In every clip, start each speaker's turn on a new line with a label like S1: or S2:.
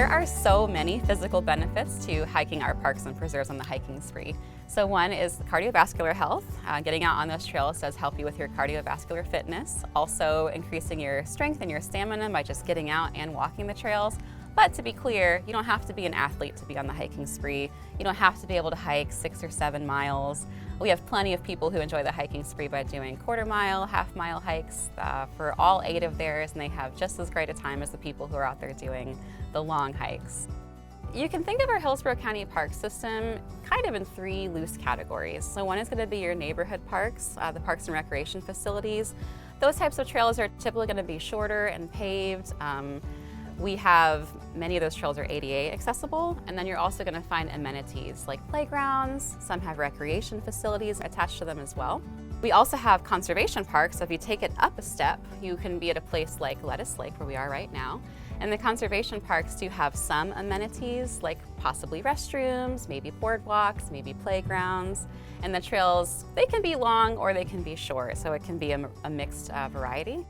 S1: There are so many physical benefits to hiking our parks and preserves on the hiking spree. So one is cardiovascular health. Getting out on those trails does help you with your cardiovascular fitness. Also increasing your strength and your stamina by just getting out and walking the trails. But to be clear, you don't have to be an athlete to be on the hiking spree. You don't have to be able to hike 6 or 7 miles. We have plenty of people who enjoy the hiking spree by doing quarter-mile, half-mile hikes for all 8 of theirs, and they have just as great a time as the people who are out there doing the long hikes. You can think of our Hillsborough County park system kind of in 3 loose categories. So one is going to be your neighborhood parks, the parks and recreation facilities. Those types of trails are typically going to be shorter and paved. We have many of those trails are ADA accessible, and then you're also going to find amenities like playgrounds. Some have recreation facilities attached to them as well. We also have conservation parks, so if you take it up a step, you can be at a place like Lettuce Lake, where we are right now. And the conservation parks do have some amenities, like possibly restrooms, maybe boardwalks, maybe playgrounds. And the trails, they can be long or they can be short, so it can be a mixed variety.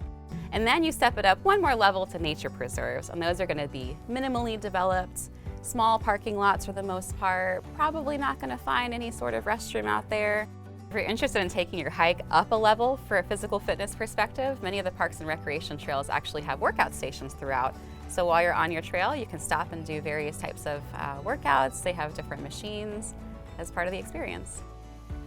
S1: And then you step it up one more level to nature preserves, and those are going to be minimally developed, small parking lots for the most part, probably not going to find any sort of restroom out there. If you're interested in taking your hike up a level for a physical fitness perspective, many of the parks and recreation trails actually have workout stations throughout. So while you're on your trail, you can stop and do various types of workouts. They have different machines as part of the experience.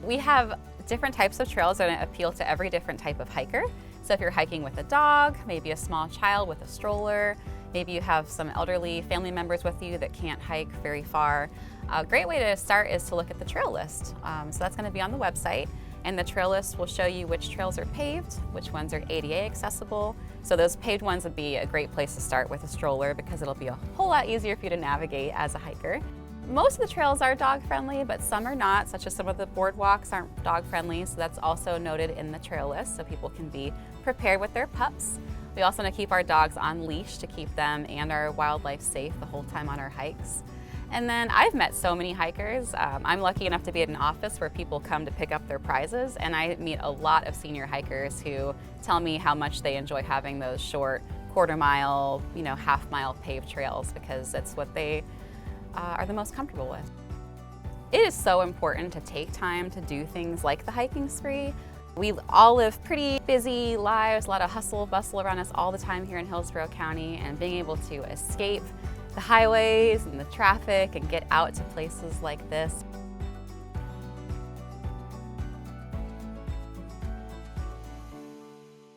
S1: We have different types of trails that appeal to every different type of hiker. So if you're hiking with a dog, maybe a small child with a stroller, maybe you have some elderly family members with you that can't hike very far, a great way to start is to look at the trail list. So that's going to be on the website, and the trail list will show you which trails are paved, which ones are ADA accessible. So those paved ones would be a great place to start with a stroller because it'll be a whole lot easier for you to navigate as a hiker. Most of the trails are dog-friendly, but some are not, such as some of the boardwalks aren't dog-friendly, so that's also noted in the trail list so people can be prepared with their pups. We also want to keep our dogs on leash to keep them and our wildlife safe the whole time on our hikes. And then I've met so many hikers. I'm lucky enough to be at an office where people come to pick up their prizes, and I meet a lot of senior hikers who tell me how much they enjoy having those short quarter-mile, half-mile paved trails because it's what they are the most comfortable with. It is so important to take time to do things like the hiking spree. We all live pretty busy lives, a lot of hustle, bustle around us all the time here in Hillsborough County, and being able to escape the highways and the traffic and get out to places like this